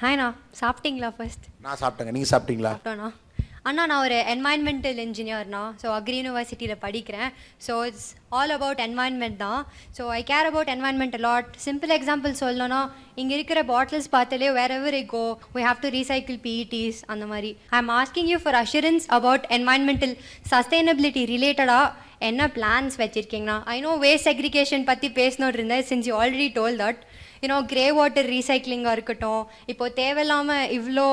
ஹாய்ண்ணா, சாப்பிட்டீங்களா? ஃபர்ஸ்ட் நான் சாப்பிட்டேங்க. நீங்கள் சாப்பிட்டீங்களா? சாப்பிட்டோண்ணா. அண்ணா, நான் ஒரு என்வாயன்மெண்டல் இன்ஜினியர்ண்ணா. ஸோ அக்ரி யூனிவர்சிட்டியில் படிக்கிறேன். So it's all about environment தான். So I care about environment lot. Simple example சொல்லணும்னா, இங்கே இருக்கிற பாட்டில்ஸ் பார்த்தாலே வேர் எவர் ஐ கோ we have to recycle PETs அந்த மாதிரி. I am asking you for assurance about environmental sustainability ரிலேட்டடாக என்ன பிளான்ஸ் வச்சுருக்கீங்கண்ணா? ஐ நோ வேஸ்ட் செக்ரிகேஷன் பற்றி பேசணுன்னு இருந்தேன், since you already told that. Grey water ரீசைக்ளிங்காக இருக்கட்டும், இப்போது தேவையில்லாமல் இவ்வளோ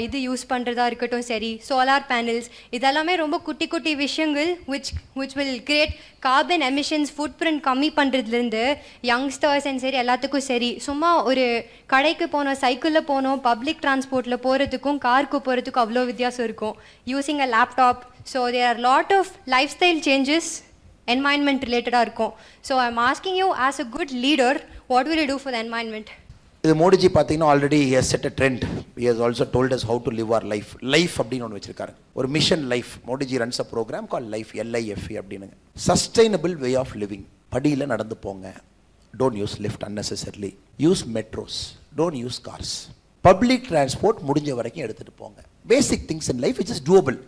இது யூஸ் பண்ணுறதா இருக்கட்டும், சரி சோலார் பேனல்ஸ், இதெல்லாமே ரொம்ப குட்டி குட்டி விஷயங்கள் which will create carbon emissions food print கம்மி பண்ணுறதுலேருந்து யங்ஸ்டர்ஸ் அண்ட் சரி எல்லாத்துக்கும் சரி. சும்மா ஒரு கடைக்கு போனோம், சைக்கிளில் போனோம், பப்ளிக் டிரான்ஸ்போர்ட்டில் போகிறதுக்கும் காருக்கு போகிறதுக்கும் அவ்வளோ வித்தியாசம் இருக்கும். Using a laptop. So there are lot of lifestyle changes environment ரிலேட்டடாக இருக்கும். So I am asking you as a good leader, what will you do for the environment? இது மோடிஜி பார்த்தீங்கன்னா already he has set a trend. He has also told us how to live our life. Life அப்படின்னு ஒன்று வச்சிருக்காரு, ஒரு mission life. Modiji runs a program call life, LIFE அப்படின்னுங்க. Sustainable way of living. படியில் நடந்து போங்க, don't use lift unnecessarily. Use metros, don't use cars. Public transport முடிஞ்ச வரைக்கும் எடுத்துகிட்டு போங்க. Basic things in life which is doable.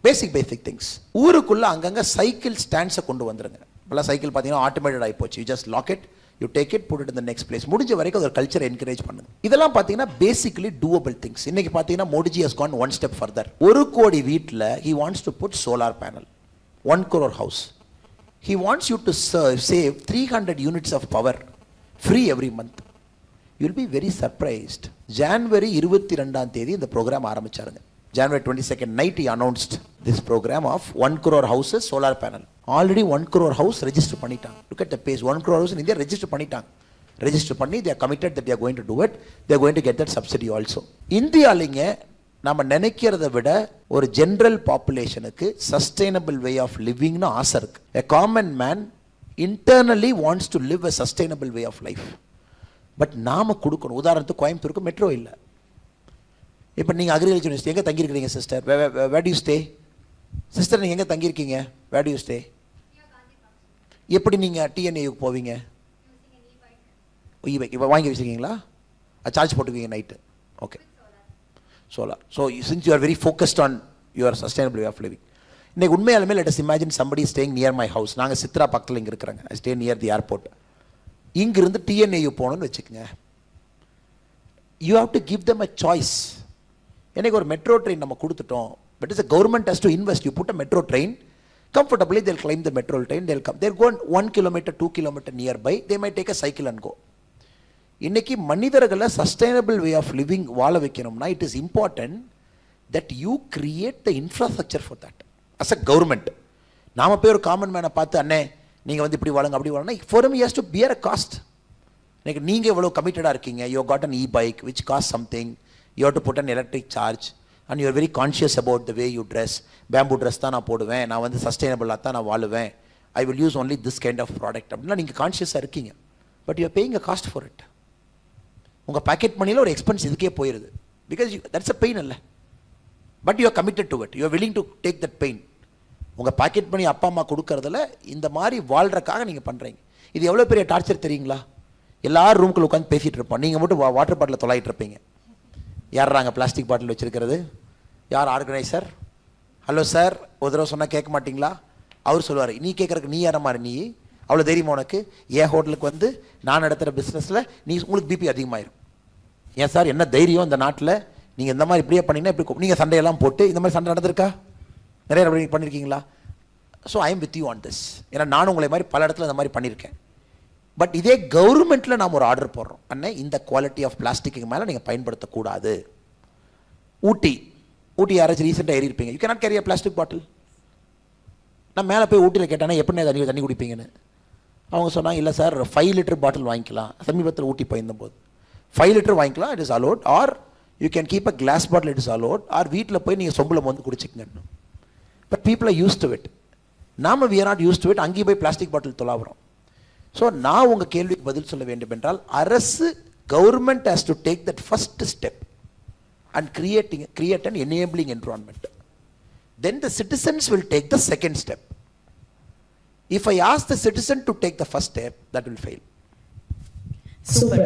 Basic things. ஊருக்குள்ளே அங்கங்கே சைக்கிள் ஸ்டாண்ட்ஸை கொண்டு வந்துருங்க. இப்போலாம் சைக்கிள் பார்த்தீங்கன்னா ஆட்டோமேட்டட் ஆகி போச்சு. You just lock it, you take it, put it in the next place. முடிஞ்ச வரைக்கும் ஒரு கல்ச்சரை என்கரேஜ் பண்ணுங்க. இதெல்லாம் பார்த்தீங்கன்னா பேசிக்கலி டூவபிள் திங்ஸ். இன்னைக்கு பார்த்தீங்கன்னா Modiji has gone one step further. 1 கோடி வீட்டில் he wants to put solar panel. 1 crore house. He wants you to save 300 units of power free every month. You will be very surprised. January 22 இந்த program ஆரம்பிச்சாருங்க. January 22nd night he announced this program of 1 crore houses solar panel. Already 1 crore house register பண்ணிட்டாங்க. Look at the pace. 1 crore house in India register பண்ணிட்டாங்க. Register பண்ணி they are committed that they are going to do it. They are going to get that subsidy also. இந்தியாலிங்க நம்ம நினைக்கிறத விட ஒரு general பாப்புலேஷனுக்கு sustainable way of லிவிங்னு ஆசை இருக்கு. A common man internally wants to live a sustainable way of life. But நாம கொடுக்கணும். உதாரணத்துக்கு கோயம்புத்தூருக்கு மெட்ரோ இல்லை. இப்போ நீங்கள் அக்ரிகல்ச்சர் யூனிவர்சிட்டி எங்கே தங்கியிருக்கிறீங்க sister? Where do you stay? Sister நீங்கள் எங்கே தங்கியிருக்கீங்க? Where do you stay? எப்படி நீங்கள் டிஎன்ஏக்கு போவீங்க? இபைக் இப்போ வாங்கி வச்சுருக்கீங்களா? சார்ஜ் போட்டுக்குவீங்க night. Okay, solar. So since you are very focused on your sustainable way of living. இன்றைக்கி உண்மையாலுமே let us imagine somebody staying near my house. நாங்கள் சித்ரா பக்கத்தில் இங்கே இருக்கிறாங்க. I stay near the airport. இங்கிருந்து டிஎன்ஏயு போகணுன்னு வச்சுக்கோங்க. You have to give them a choice. எனக்கு ஒரு மெட்ரோ ட்ரெயின் நம்ம கொடுத்துட்டோம், but is a government has to invest. You put a metro train, comfortably they'll climb the metro train, they'll come, they'll go 1 kilometer 2 kilometer nearby, they might take a cycle and go. இன்னைக்கு மனிதர்களை sustainable way of living வாழ வைக்கணும்னா it is important that you create the infrastructure for that as a government. நாம போய் ஒரு common மேனை பார்த்து அண்ணே நீங்கள் வந்து இப்படி வாழுங்க அப்படி வாழுங்க, for him he has to bear a cost. இன்னைக்கு நீங்கள் எவ்வளோ கமிட்டடாக இருக்கீங்க, you got an e bike which costs something. You have to put an electric charge and you are very conscious about the way you dress. Bamboo dress தான் நான் போடுவேன், நான் வந்து சஸ்டைனபிளாக தான் நான் வாழுவேன், I will use only this kind of product அப்படின்னா நீங்கள் கான்ஷியஸாக இருக்கீங்க. But you are paying a cost for it. உங்கள் பேக்கெட் மணியில் ஒரு எக்ஸ்பென்ஸ் இதுக்கே போயிடுது. பிகாஸ் தட்ஸ் அ பெயின் இல்லை, but you are committed to it, you are willing to take that pain. உங்கள் பேக்கெட் மணி அப்பா அம்மா கொடுக்கறதுல இந்த மாதிரி வாழ்கிறக்காக நீங்கள் பண்ணுறீங்க. இது எவ்வளோ பெரிய டார்ச்சர் தெரியுங்களா? எல்லாரும் ரூம்குள்ளே உட்காந்து பேசிகிட்டு இருப்போம், நீங்கள் மட்டும் வாட்டர் பாட்டில் தொலைகிட்டு இருப்பீங்க. யாராங்க பிளாஸ்டிக் பாட்டில் வச்சுருக்கிறது? யார் ஆர்கனைசர்? ஹலோ சார், ஒரு தடவை சொன்னால் கேட்க மாட்டிங்களா? அவர் சொல்லுவார், நீ கேட்குறக்கு நீ யார மாதிரி, நீ அவ்வளோ தைரியமா உனக்கு? என் ஹோட்டலுக்கு வந்து நான் நடத்துகிற பிஸ்னஸில் நீ உங்களுக்கு பிபி அதிகமாயிரும். ஏன் சார் என்ன தைரியம் இந்த நாட்டில்? நீங்கள் இந்த மாதிரி இப்படியே பண்ணிங்கன்னா இப்படி நீங்கள் சண்டையெல்லாம் போட்டு இந்த மாதிரி சண்டை நடந்திருக்கா? நிறைய பண்ணியிருக்கீங்களா? So I am with you on this. ஏன்னா நானும் உங்களை மாதிரி பல இடத்துல இந்த மாதிரி பண்ணியிருக்கேன். பட் இதே கவர்மெண்ட்டில் நாம் ஒரு ஆர்டர் போடுறோம், அண்ணே இந்த குவாலிட்டி ஆஃப் பிளாஸ்டிக்கு மேலே நீங்கள் பயன்படுத்தக்கூடாது. ஊட்டி யாராச்சும் ரீசெண்டாக ஏறி இருப்பீங்க, you cannot carry a plastic bottle. நான் மேலே போய் ஊட்டியில் கேட்டானே எப்படி தண்ணி குடிப்பீங்கன்னு. அவங்க சொன்னாங்க, இல்லை சார் 5 லிட்டர் பாட்டில் வாங்கிக்கலாம். சமீபத்தில் ஊட்டி போயிருந்தபோது 5 லிட்டர் வாங்கிக்கலாம், it is a lot. Or you can keep a glass bottle, it is a lot. Or வீட்டில் போய் நீங்கள் சொம்பில் வந்து குடிச்சிக்கங்க. But people are used to it. நாம we are not used to it. அங்கேயும் போய் பிளாஸ்டிக் பாட்டில் தொலாவுறோம். ஸோ நான் உங்கள் கேள்விக்கு பதில் சொல்ல வேண்டும் என்றால், அரசு government has to take that first step and create an enabling environment. Then the citizens will take the second step. If I ask the citizen to take the first step, that will fail. Super.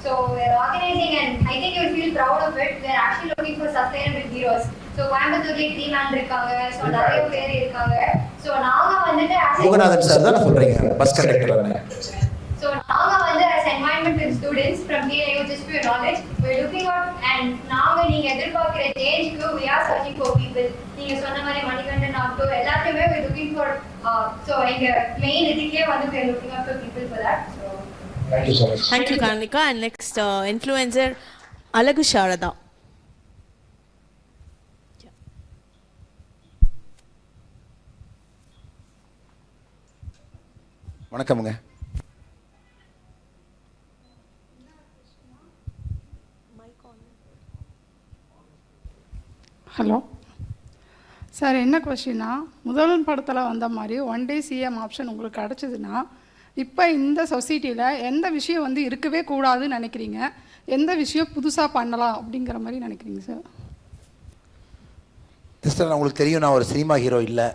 So we're organizing, and I think you'll feel proud of it. We're actually looking for sustainable heroes. So கோயம்புத்தூர்ல three-man இருக்காங்க, so நிறைய பேர் இருக்காங்க. So நாங்க வந்துட்டு Yoganathan sir தான் சொல்றீங்க, bus conductor. So நாங்க வந்து as environmental students from TNU, just for your knowledge, we're looking out, and நாங்க நீங்க எதிர்பார்க்கிற changeக்கு we are searching for people. நீங்க சொன்ன மாதிரி மணிகண்டன் ஆகட்டும் எல்லாத்தையுமே we're looking for, so எங்க மெயின் இதுக்கே வந்து we're looking out for people for that. So thank you so much. Thank you Karnika. And next influencer Alagu Sharada. வணக்கம்ங்க. ஹலோ சார், என்ன கொஸ்டின்னா, முதல் படத்தில் வந்த மாதிரி ஒன் டே சிஎம் ஆப்ஷன் உங்களுக்கு கிடச்சிதுன்னா இப்போ இந்த சொசைட்டியில் எந்த விஷயம் வந்து இருக்கவே கூடாதுன்னு நினைக்கிறீங்க, எந்த விஷயம் புதுசாக பண்ணலாம் அப்படிங்கிற மாதிரி நினைக்கிறீங்க சார்? சிஸ்டர், உங்களுக்கு தெரியும் நான் ஒரு சினிமா ஹீரோ இல்லை.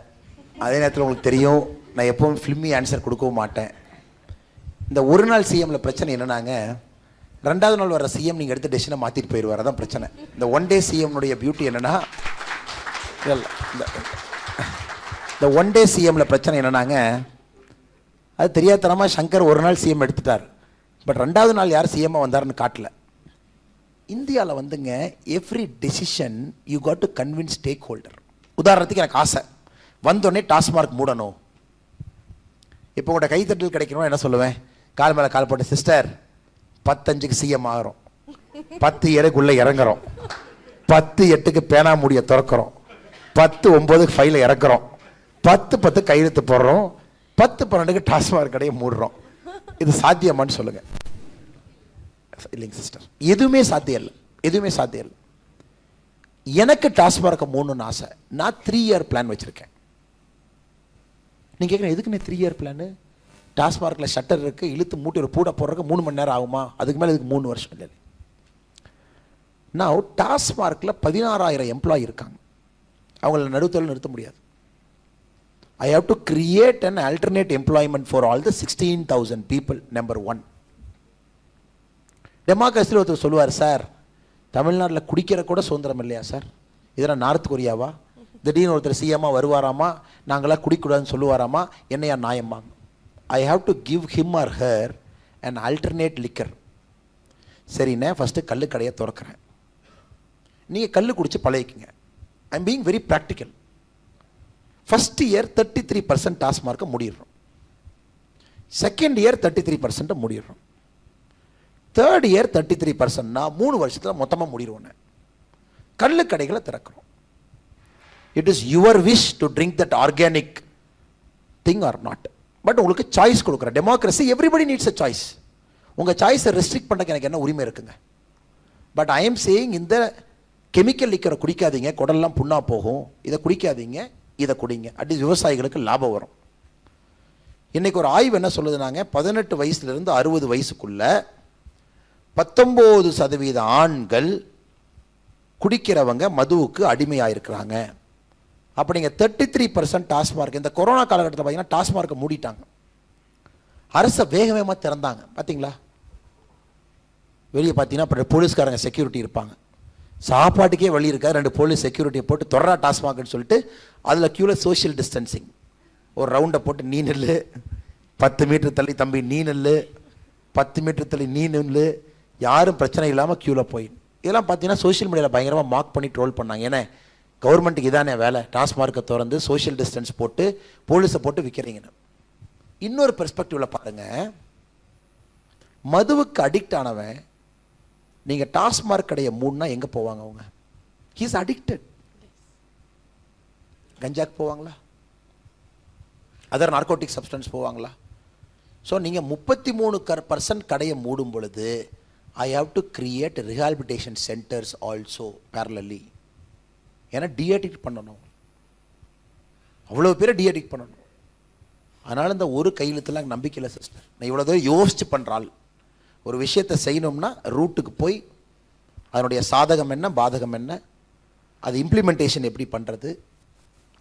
அதே நேரத்தில் உங்களுக்கு தெரியும் நான் எப்பவும் ஃபிலிமி ஆன்சர் கொடுக்கவும் மாட்டேன். இந்த ஒரு நாள் சிஎம்மில் பிரச்சனை என்னன்னாங்க, ரெண்டாவது நாள் வர சிஎம் நீங்கள் எடுத்த டெசிஷனை மாற்றிட்டு போயிடுவார். அதான் பிரச்சனை. இந்த ஒன் டே சிஎம்னுடைய பியூட்டி என்னென்னா, இந்த ஒன் டே சிஎம்மில் பிரச்சனை என்னன்னாங்க, அது தெரியாதனமாக சங்கர் ஒரு நாள் சிஎம் எடுத்துட்டார். பட் ரெண்டாவது நாள் யார் சிஎம்மாக வந்தார்னு காட்டல. இந்தியாவில் வந்துங்க every decision you got to convince stakeholder. உதாரணத்துக்கு எனக்கு ஆசை, வந்தோடனே டாஸ்மார்க் மூடணும். இப்போ உங்கள்கிட்ட கைத்தட்டல் கிடைக்கணும் என்ன சொல்லுவேன், கால் மேலே கால் போட்டு, சிஸ்டர் 10-5க்கு சிஎம் ஆகிறோம், 10-7க்குள்ளே இறங்குறோம், 10-8க்கு பேனா முடிய திறக்கிறோம், 10-9க்கு ஃபைலை இறக்குறோம், 10-10 கையெழுத்து போடுறோம், 10-12க்கு டாஸ்மார்க் கடையை மூடுறோம். இது சாத்தியமான்னு சொல்லுங்க. இல்லைங்க சிஸ்டர், எதுவுமே சாத்தியம் இல்லை, எதுவுமே சாத்தியம் இல்லை. எனக்கு டாஸ்மார்க்கை மூடணும்னு ஆசை. நான் 3 இயர் பிளான் வச்சுருக்கேன். நீங்கள் கேட்குறேன் எதுக்குன்னு 3 இயர் பிளானு? டாஸ்மார்க்கில் ஷட்டர் இருக்குது, இழுத்து மூட்டி ஒரு பூடை போடுறதுக்கு 3 மணி நேரம் ஆகுமா? அதுக்கு மேலே இதுக்கு 3 வருஷம் இல்லை. நான் டாஸ்மார்க்கில் 16,000 எம்ப்ளாயி இருக்காங்க. அவங்கள நடுத்தல் நிறுத்த முடியாது. I have to create an alternate employment for all the 16,000 people. Number 1. டெமோக்ரஸியில் ஒருத்தர் சொல்லுவார், சார் தமிழ்நாட்டில் குடிக்கிற கூட சுதந்திரம் இல்லையா சார், இதெல்லாம் நார்த் கொரியாவா? திடீர்னு ஒருத்தர் சிஎம்மாக வருவாராமா, நாங்களாம் குடிக்கூடாதுன்னு சொல்லுவாராமா, என்னையா நியாயமா? I have to give him or her an alternate liquor. சரிண்ணே, ஃபஸ்ட்டு கல் கடையை திறக்கிறேன், நீங்கள் கல் குடிச்சு பழகிக்குங்க. I am being very practical. First year 33% டாஸ்மார்க்கை முடிடுறோம், செகண்ட் இயர் 33% முடிடுறோம், தேர்ட் இயர் 33%. 3 வருஷத்தில் மொத்தமாக முடிடுவோன்னு கல் கடைகளை திறக்கிறோம். It is your wish to drink that organic thing or not. But உங்களுக்கு சாய்ஸ் கொடுக்குற democracy, everybody needs a choice. உங்கள் சாய்ஸை ரெஸ்ட்ரிக்ட் பண்ணக்கு எனக்கு என்ன உரிமை இருக்குங்க? பட் ஐ எம் சேயிங், இந்த கெமிக்கல் லிக்கரை குடிக்காதீங்க, குடல்லாம் புண்ணா போகும், இதை குடிக்காதீங்க, இதை குடிங்க, அட்லீஸ்ட் விவசாயிகளுக்கு லாபம் வரும். இன்றைக்கி ஒரு ஆய்வு என்ன சொல்லுதுனாங்க, 18 வயசுலேருந்து 60 வயசுக்குள்ள 19% ஆண்கள் குடிக்கிறவங்க மதுவுக்கு அடிமையாக இருக்கிறாங்க. அப்படிங்க 33% டாஸ்மார்க். இந்த கொரோனா காலகட்டத்தில் பார்த்தீங்கன்னா டாஸ்மார்க்கை மூடிட்டாங்க, அரசை வேக வேகமாக திறந்தாங்க. பார்த்தீங்களா, வெளியே பார்த்தீங்கன்னா இப்போ போலீஸ்காரங்க செக்யூரிட்டி இருப்பாங்க, சாப்பாட்டுக்கே வழி இருக்கா, 2 போலீஸ் செக்யூரிட்டியை போட்டு தொடரா டாஸ்மார்க்னு சொல்லிட்டு அதில் க்யூவில் சோஷியல் டிஸ்டன்சிங் ஒரு ரவுண்டை போட்டு, நீ நெல் 10 மீட்டர் தள்ளி தம்பி, நீ நெல் 10 மீட்டர் தள்ளி நீ நெல், யாரும் பிரச்சனை இல்லாமல் க்யூவில் போய். இதெல்லாம் பார்த்தீங்கன்னா சோஷியல் மீடியாவில் பயங்கரமாக மார்க் பண்ணி ட்ரோல் பண்ணாங்க. ஏன்னா கவர்மெண்ட்டுக்கு இதானே வேலை, டாஸ்மார்க்கை திறந்து சோஷியல் டிஸ்டன்ஸ் போட்டு போலீஸை போட்டு விற்கிறீங்கன்னு. இன்னொரு பெர்ஸ்பெக்டிவில் பாருங்கள், மதுவுக்கு அடிக்ட் ஆனவன் நீங்கள் டாஸ்மார்க் கடையை மூணுனா எங்கே போவாங்க? அவங்க ஹீஸ் அடிக்டட். கஞ்சாக்கு போவாங்களா? அதர் நார்கோட்டிக் சப்ஸ்டன்ஸ் போவாங்களா? ஸோ நீங்கள் 33% கடையை மூடும் பொழுது I have to create rehabilitation centres also parallelly. ஏன்னா டிஅடிக்ட் பண்ணணும், அவ்வளோ பேரை டிஅடிக்ட் பண்ணணும். அதனால் இந்த ஒரு கையெழுத்துலாம் நம்பிக்கை இல்லை சிஸ்டர். நான் இவ்வளோ தூரம் யோசிச்சு பண்ணுறாள் ஒரு விஷயத்தை செய்யணும்னா ரூட்டுக்கு போய் அதனுடைய சாதகம் என்ன பாதகம் என்ன, அது இம்ப்ளிமெண்டேஷன் எப்படி பண்ணுறது,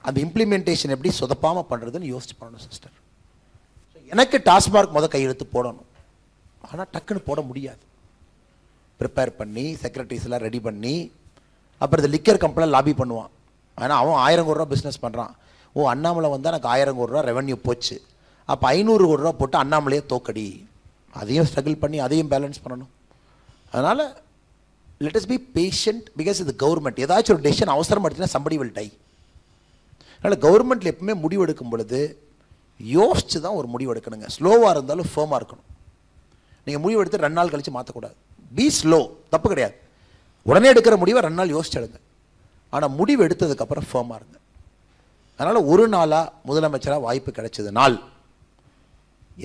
அந்த இம்ப்ளிமெண்டேஷன் எப்படி சொதப்பாமல் பண்ணுறதுன்னு யோசிச்சு பண்ணணும் சிஸ்டர். எனக்கு டாஸ்மார்க் கையெழுத்து போடணும், ஆனால் டக்குன்னு போட முடியாது. ப்ரிப்பேர் பண்ணி செக்ரட்டரிஸ் எல்லாம் ரெடி பண்ணி அப்புறம் இந்த லிக்கர் கம்பெனியில் லாபி பண்ணுவான். ஆனால் அவன் 1000 கோடி ரூபா பிஸ்னஸ் பண்ணுறான். ஓ, அண்ணாமலை வந்தால் எனக்கு 1000 கோடி ரூபா ரெவன்யூ போச்சு, அப்போ 500 கோடி ரூபா போட்டு அண்ணாமலையே தோக்கடி. அதையும் ஸ்ட்ரகிள் பண்ணி அதையும் பேலன்ஸ் பண்ணணும். அதனால் let us B patient because இது கவர்மெண்ட். ஏதாச்சும் ஒரு டெசிஷன் அவசரம் எடுத்துனா somebody will die. அதனால் கவர்மெண்ட்டில் எப்பவுமே முடிவு எடுக்கும் பொழுது யோசிச்சு தான் ஒரு முடிவு எடுக்கணுங்க. ஸ்லோவாக இருந்தாலும் ஃபேமாக இருக்கணும். நீங்கள் முடிவு எடுத்து 2 நாள் கழித்து மாற்றக்கூடாது. பி ஸ்லோ, தப்பு கிடையாது. உடனே எடுக்கிற முடிவை 2 நாள் யோசிச்சு எடுங்க. ஆனால் முடிவு எடுத்ததுக்கப்புறம் ஃபேமாக இருங்க. அதனால் ஒரு நாளாக முதலமைச்சராக வாய்ப்பு கிடைச்சதுனால்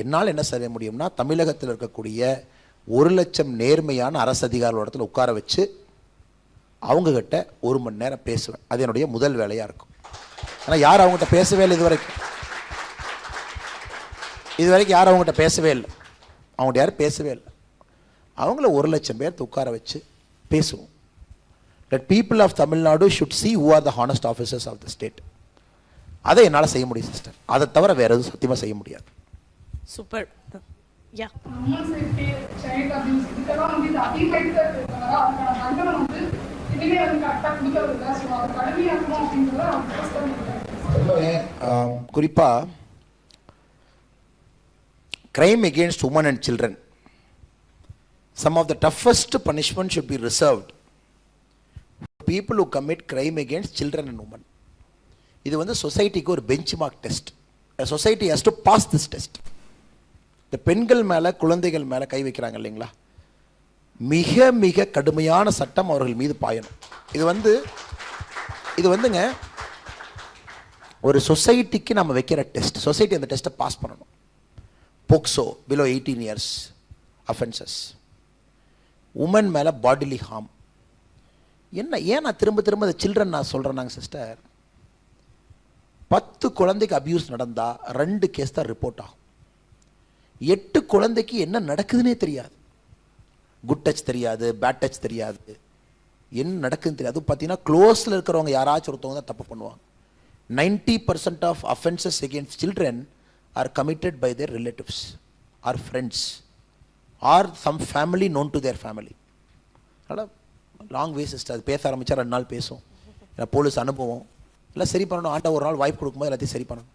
என்னால் என்ன செய்ய முடியும்னா, தமிழகத்தில் இருக்கக்கூடிய 1 லட்சம் நேர்மையான அரசு அதிகாரிகள் இடத்துல உட்கார வச்சு அவங்கக்கிட்ட 1 மணி நேரம் பேசுவேன். அது என்னுடைய முதல் வேலையாக இருக்கும். ஆனால் யார் அவங்ககிட்ட பேசவே இல்லை இதுவரைக்கும் யாரும் அவங்ககிட்ட பேசவே இல்லை. அவங்கள்ட்ட யாரும் பேசவே இல்லை. அவங்கள 1 லட்சம் பேர்த்து உட்கார வச்சு பேசுவோம். That people of Tamil Nadu should see who are the honest officers of the state. அதை என்னால் செய்ய முடியும் சிஸ்டர். அதை தவிர வேறு எதுவும் சத்தியமாக செய்ய முடியாது. சூப்பர். யா, குறிப்பாக crime against women and children, some of the toughest punishment should be reserved for people who commit crime against children and women. இது வந்து சொசைட்டிக்கு ஒரு benchmark test. Society has to pass this test. இந்த பெண்கள் மேலே குழந்தைகள் மேலே கை வைக்கிறாங்க இல்லைங்களா, மிக மிக கடுமையான சட்டம் அவர்கள் மீது பாயணும். இது வந்துங்க ஒரு சொசைட்டிக்கு நம்ம வைக்கிற டெஸ்ட். சொசைட்டி அந்த டெஸ்ட்டை பாஸ் பண்ணணும். POCSO below 18 years offences, women மேலே பாடிலி ஹார்ம். ஏன் நான் திரும்ப அந்த சில்ட்ரன் நான் சொல்கிறேன்னாங்க சிஸ்டர், 10 குழந்தைக்கு அபியூஸ் நடந்தால் 2 கேஸ் தான் ரிப்போர்ட் ஆகும். 8 குழந்தைக்கு என்ன நடக்குதுன்னே தெரியாது. குட் டச் தெரியாது, பேட் டச் தெரியாது, என்ன நடக்குதுன்னு தெரியாது. அது பார்த்தீங்கன்னா க்ளோஸில் இருக்கிறவங்க யாராச்சும் ஒருத்தவங்க தான் தப்பு பண்ணுவாங்க. 90% of offences against children are committed by their relatives or friends or some family known to their family. அதனால் லாங் வே சிஸ்டர். அது பேச ஆரம்பித்தா 2 நாள் பேசும். இல்லை போலீஸ் அனுப்புவோம். எல்லாம் சரி பண்ணணும். ஆண்ட ஒரு நாள் வாய்ப்பு கொடுக்கும்போது எல்லாத்தையும் சரி பண்ணணும்.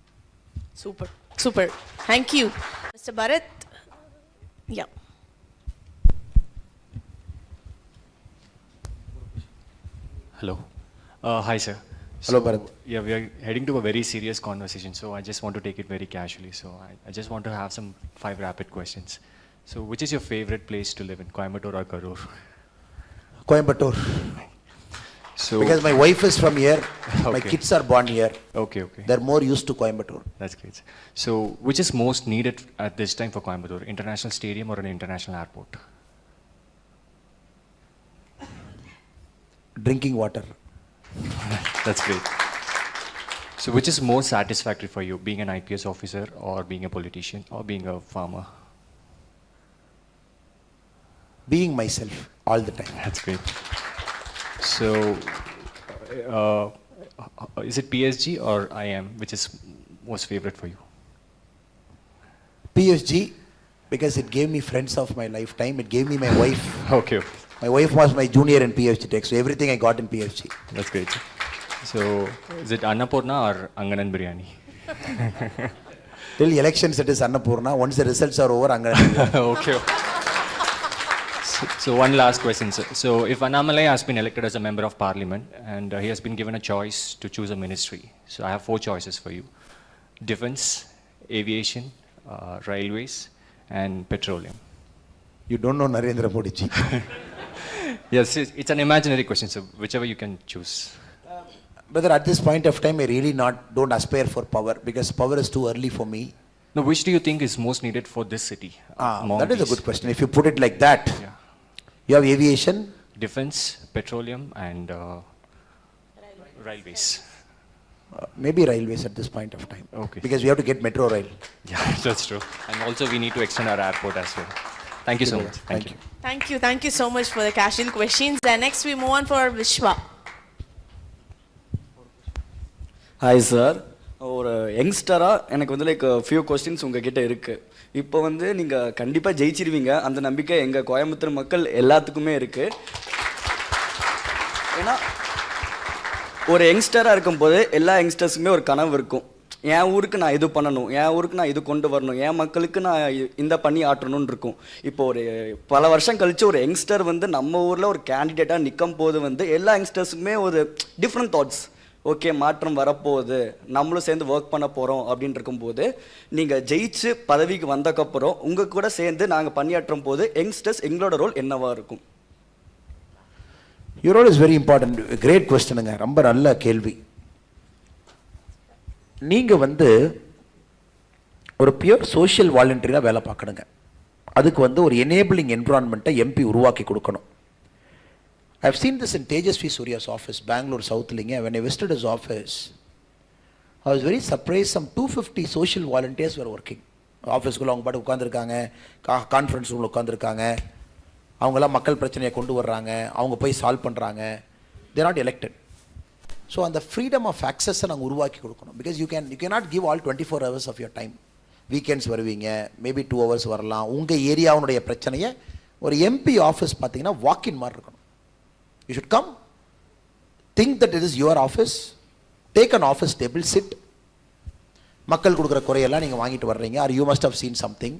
Super super. Thank you mister Bharat. Yeah, Hello. Hi, sir. Hello, Bharat. Yeah, we are heading to a very serious conversation, so I just want to take it very casually. So I just want to have some 5 rapid questions. So which is your favorite place to live in, Coimbatore or Karur? Coimbatore. So Because my wife is from here, my Okay. kids are born here. Okay. They're more used to Coimbatore. That's great. So which is most needed at this time for Coimbatore, international stadium or an international airport? Drinking water. That's great. So which is more satisfactory for you, being an IPS officer or being a politician or being a farmer? Being myself all the time. That's great. So is it PSG or IM, which is most favorite for you? PSG, because it gave me friends of my lifetime. It gave me my wife. Okay. My wife was my junior in PSG Tech, so everything I got in PSG. That's great. So is it Annapurna or Anganan Biryani? Till elections it is Annapurna. Once the results are over, Anganan. Okay. So one last question, sir. So if Annamalai has been elected as a member of parliament and he has been given a choice to choose a ministry, so I have 4 choices for you: defense, aviation, railways, and petroleum. You don't know Narendra Modi ji. Yes, it's an imaginary question, so whichever you can choose. Brother, at this point of time, I really don't aspire for power because power is too early for me. Now, which do you think is most needed for this city? among That is a these? good question. If you put it like that, Yeah. you have aviation, Defense, petroleum, and railways. maybe railways at this point of time. Okay. Because we have to get metro rail. Yeah, that's true. And also we need to extend our airport as well. Thank you so much. Thank you. Thank you so much for the casual questions. And next we move on for Vishwa. Hi sir, ஒரு யங்ஸ்டராக எனக்கு வந்து like few questions உங்ககிட்ட இருக்குது. இப்போ வந்து நீங்கள் கண்டிப்பாக ஜெயிச்சிருவீங்க, அந்த நம்பிக்கை எங்கள் கோயம்புத்தூர் மக்கள் எல்லாத்துக்குமே இருக்குது. ஏன்னா ஒரு யங்ஸ்டராக இருக்கும்போது எல்லா யங்ஸ்டர்ஸுக்குமே ஒரு கனவு இருக்கும். என் ஊருக்கு நான் இது பண்ணணும், என் ஊருக்கு நான் இது கொண்டு வரணும், என் மக்களுக்கு நான் இந்த பண்ணி ஆற்றணும்னு இருக்கும். இப்போ ஒரு பல வருஷம் கழித்து ஒரு யங்ஸ்டர் வந்து நம்ம ஊரில் ஒரு கேண்டிடேட்டாக நிற்கும் போது வந்து எல்லா யங்ஸ்டர்ஸுக்குமே ஒரு டிஃப்ரெண்ட் தாட்ஸ். ஓகே, மாற்றம் வரப்போகுது, நம்மளும் சேர்ந்து ஒர்க் பண்ண போகிறோம் அப்படின்னு இருக்கும்போது நீங்கள் ஜெயிச்சு பதவிக்கு வந்தக்கப்புறம் உங்கள் கூட சேர்ந்து நாங்கள் பணியாற்றும் போது யங்ஸ்டர்ஸ் எங்களோட ரோல் என்னவா இருக்கும்? Your role is very important. Great questionங்க, ரொம்ப நல்ல கேள்வி. நீங்கள் வந்து ஒரு பியூர் சோஷியல் வாலண்டியராக வேலை பார்க்கணுங்க. அதுக்கு வந்து ஒரு எனேபிளிங் என்விரான்மெண்ட்டை எம்பி உருவாக்கி கொடுக்கணும். I have seen this in Tejasvi Surya's office, Bangalore Southலிங்க. When I visited his office, I was very surprised. Some 250 social volunteers were working. ஆஃபீஸ்க்குள்ளே அவங்க பாட்டு உட்காந்துருக்காங்க, கான்ஃபரன்ஸ் ரூமில் உட்காந்துருக்காங்க. அவங்களாம் மக்கள் பிரச்சனையை கொண்டு வர்றாங்க, அவங்க போய் சால்வ் பண்ணுறாங்க. They're not elected. ஸோ அந்த ஃப்ரீடம் ஆஃப் ஆக்சஸை நாங்கள் உருவாக்கி கொடுக்கணும். Because you cannot give all 24 hours of your time. Weekends வருவீங்க, மேபி 2 hours வரலாம். உங்கள் ஏரியாவுடைய பிரச்சனையை ஒரு எம்பி ஆஃபீஸ் பார்த்தீங்கன்னா வாக்கின் மாதிரி இருக்கணும். You should come, think that it is your office, take an office table, sit. மக்கள் கொடுக்குற குறையெல்லாம் நீங்கள் வாங்கிட்டு வர்றீங்க, or you must have seen something.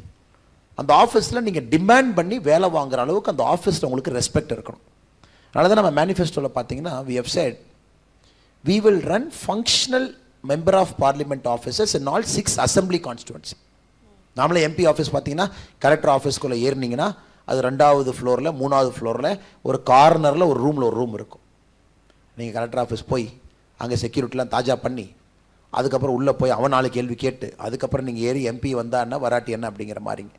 அந்த ஆஃபீஸில் நீங்கள் டிமாண்ட் பண்ணி வேலை வாங்குற அளவுக்கு அந்த ஆஃபீஸில் உங்களுக்கு ரெஸ்பெக்ட் இருக்கணும். அதனால தான் நம்ம மேனிஃபெஸ்டோவில் பார்த்தீங்கன்னா we have said we will run functional member of parliament offices in all 6 assembly constituency. நாமளே எம்பி ஆஃபீஸ் பார்த்தீங்கன்னா கலெக்டர் ஆஃபீஸ்க்குள்ளே ஏறினீங்கன்னா அது 2வது ஃப்ளோரில் 3வது ஃப்ளோரில் ஒரு கார்னரில் ஒரு ரூமில் ஒரு ரூம் இருக்கும். நீங்கள் கலெக்டர் ஆஃபீஸ் போய் அங்கே செக்யூரிட்டிலாம் தாஜா பண்ணி அதுக்கப்புறம் உள்ளே போய் அவன் 4 கேள்வி கேட்டு அதுக்கப்புறம் நீங்கள் ஏறி எம்பி வந்தா என்ன வராட்டி என்ன அப்படிங்கிற மாதிரிங்க.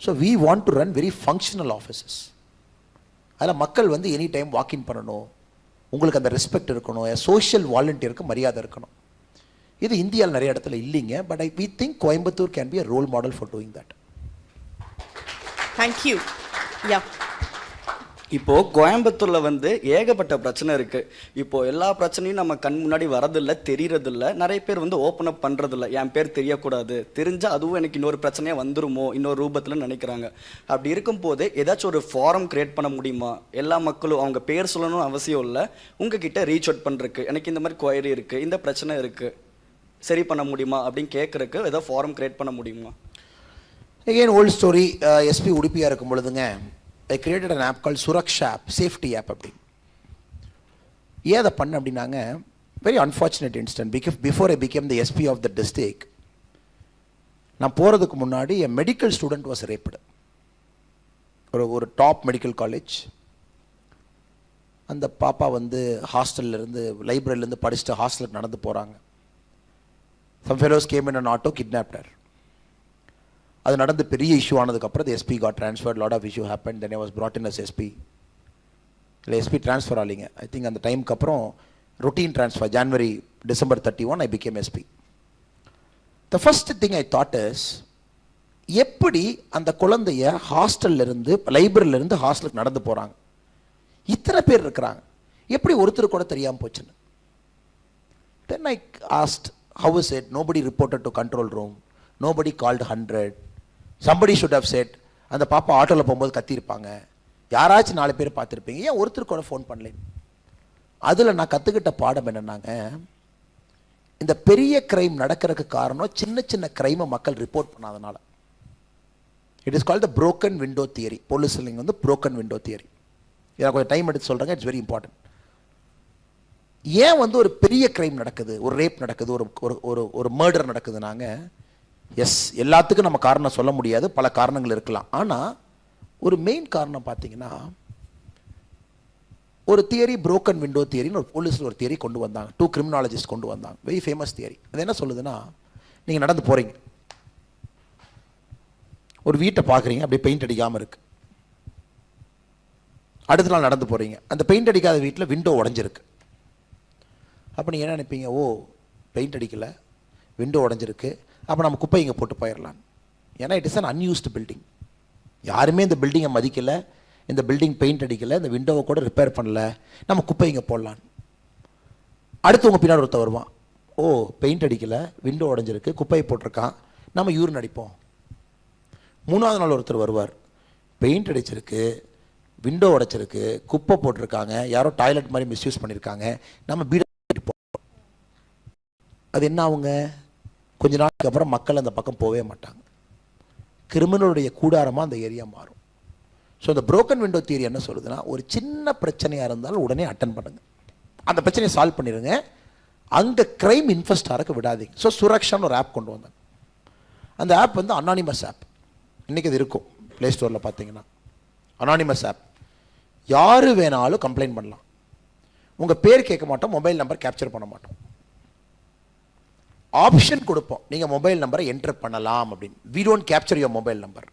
So we want to run very functional offices. அதில் மக்கள் வந்து எனி டைம் வாக்கின் பண்ணணும், உங்களுக்கு அந்த ரெஸ்பெக்ட் இருக்கணும், சோஷியல் வாலண்டியருக்கு மரியாதை இருக்கணும். இது இந்தியாவில் நிறைய இடத்துல இல்லைங்க. But we think Coimbatore can be a role model for doing that. Thank you. Yeah. இப்போது கோயம்புத்தூரில் வந்து ஏகப்பட்ட பிரச்சனை இருக்குது. இப்போது எல்லா பிரச்சனையும் நம்ம கண் முன்னாடி வரதில்லை, தெரியறதில்ல. நிறைய பேர் வந்து ஓப்பன் அப் பண்ணுறதில்ல. என் பேர் தெரியக்கூடாது, தெரிஞ்சால் அதுவும் எனக்கு இன்னொரு பிரச்சனையாக வந்துருமோ இன்னொரு ரூபத்தில் நினைக்கிறாங்க. அப்படி இருக்கும்போது ஏதாச்சும் ஒரு ஃபாரம் க்ரியேட் பண்ண முடியுமா? எல்லா மக்களும் அவங்க பேர் சொல்லணும்னு அவசியம் இல்லை, உங்ககிட்ட ரீச் அவுட் பண்ணுறதுக்கு எனக்கு இந்த மாதிரி குயரி இருக்குது, இந்த பிரச்சனை இருக்குது, சரி பண்ண முடியுமா அப்படின்னு கேட்குறக்கு ஏதாவது ஃபாரம் க்ரியேட் பண்ண முடியுமா? Again, old story. எஸ்பி உடுப்பியாக இருக்கும் பொழுதுங்க, I created an app called Suraksha app, safety app அப்படி. ஏன் அதை பண்ண அப்படின்னாங்க, very unfortunate incident. Before I became the SP of the district, நான் போகிறதுக்கு முன்னாடி a medical student was raped. ஒரு டாப் மெடிக்கல் காலேஜ். அந்த பாப்பா வந்து ஹாஸ்டல்லேருந்து லைப்ரரியிலேருந்து படிச்சுட்டு ஹாஸ்டலுக்கு நடந்து போகிறாங்க. Some fellows came in an auto, kidnapped her. அது நடந்து பெரிய இஷ்யூ ஆனதுக்கப்புறம் the SP got transferred, lot of issue happened, then I was brought in as SP. இல்லை எஸ்பி ட்ரான்ஸ்ஃபர் ஆலிங்க. ஐ திங்க் அந்த டைமுக்கு அப்புறம் routine transfer December 31 I became SP. The first thing I thought is, எப்படி அந்த குழந்தைய ஹாஸ்டல்லேருந்து லைப்ரரியிலேருந்து ஹாஸ்டலுக்கு நடந்து போகிறாங்க, இத்தனை பேர் இருக்கிறாங்க, எப்படி ஒருத்தர் கூட தெரியாமல் போச்சுன்னு. Then I asked, how is it? Nobody reported to control room, nobody called 100. Somebody should have said, அந்த பாப்பா ஆட்டோவில் போகும்போது கத்திருப்பாங்க, யாராச்சும் 4 பேர் பார்த்துருப்பீங்க, ஏன் ஒருத்தர் கூட ஃபோன் பண்ணலேன்னு. அதில் நான் கற்றுக்கிட்ட பாடம் என்னன்னாங்க, இந்த பெரிய கிரைம் நடக்கிறதுக்கு காரணம் சின்ன சின்ன கிரைமை மக்கள் ரிப்போர்ட் பண்ணாதனால. It is called the broken window theory. Policing வந்து broken window theory. இதை கொஞ்சம் டைம் எடுத்து சொல்கிறாங்க, இட்ஸ் வெரி இம்பார்ட்டன்ட். ஏன் வந்து ஒரு பெரிய கிரைம் நடக்குது, ஒரு ரேப் நடக்குது, ஒரு மர்டர் நடக்குதுனாங்க, எஸ் எல்லாத்துக்கும் நம்ம காரணம் சொல்ல முடியாது, பல காரணங்கள் இருக்கலாம். ஆனால் ஒரு மெயின் காரணம் பார்த்தீங்கன்னா, ஒரு தியரி broken window தியரின்னு ஒரு போலீஸில் ஒரு தியரி கொண்டு வந்தாங்க. 2 கிரிமினாலஜிஸ்ட் கொண்டு வந்தாங்க, வெரி ஃபேமஸ் தியரி. அது என்ன சொல்லுதுன்னா, நீங்கள் நடந்து போகிறீங்க, ஒரு வீட்டை பார்க்குறீங்க, அப்படியே பெயிண்ட் அடிக்காமல் இருக்குது. அடுத்த நாள் நடந்து போகிறீங்க, அந்த பெயிண்ட் அடிக்காத வீட்டில் விண்டோ உடஞ்சிருக்கு. அப்போ நீங்கள் என்ன நினைப்பீங்க, ஓ பெயிண்ட் அடிக்கலை, விண்டோ உடஞ்சிருக்கு, அப்போ நம்ம குப்பை இங்கே போட்டு போயிடலாம். ஏன்னா it is an unused building, யாருமே இந்த பில்டிங்கை மதிக்கலை, இந்த பில்டிங் பெயிண்ட் அடிக்கலை, இந்த விண்டோவை கூட ரிப்பேர் பண்ணலை, நம்ம குப்பை இங்கே போடலாம். அடுத்து உங்கள் பின்னாடி ஒருத்தர் வருவான், ஓ பெயிண்ட் அடிக்கலை, விண்டோ உடஞ்சிருக்கு, குப்பையை போட்டிருக்கான், நம்ம யூரின் அடிப்போம். 3ஆவது நாள் ஒருத்தர் வருவார், பெயிண்ட் அடிச்சிருக்கு, விண்டோ உடைச்சிருக்கு, குப்பை போட்டிருக்காங்க, யாரோ டாய்லெட் மாதிரி மிஸ்யூஸ் பண்ணியிருக்காங்க, நம்ம பீட அடிப்போம். அது என்ன ஆகுங்க? கொஞ்ச நாளுக்கு அப்புறம் மக்கள் அந்த பக்கம் போகவே மாட்டாங்க. கிரிமினலுடைய கூடாரமாக அந்த ஏரியா மாறும். ஸோ இந்த புரோக்கன் விண்டோ தியரி என்ன சொல்லுதுன்னா, ஒரு சின்ன பிரச்சனையாக இருந்தாலும் உடனே அட்டன் பண்ணுங்க, அந்த பிரச்சனையை சால்வ் பண்ணிடுங்க, அங்கே கிரைம் இன்ஃபெஸ்ட் ஆகிறக்க விடாதீங்க. ஸோ சுரக்ஷான்னு ஒரு ஆப் கொண்டு வந்தாங்க. அந்த ஆப் வந்து அனானிமஸ் ஆப். இன்றைக்கி அது இருக்கும் ப்ளே ஸ்டோரில் பார்த்தீங்கன்னா. அனானிமஸ் ஆப், யார் வேணாலும் கம்ப்ளைண்ட் பண்ணலாம். உங்கள் பேர் கேட்க மாட்டோம், மொபைல் நம்பர் கேப்சர் பண்ண மாட்டோம், ஆப்ஷன் கொடுப்போம், நீங்கள் மொபைல் நம்பரை என்டர் பண்ணலாம் அப்படின்னு. We don't capture your mobile number.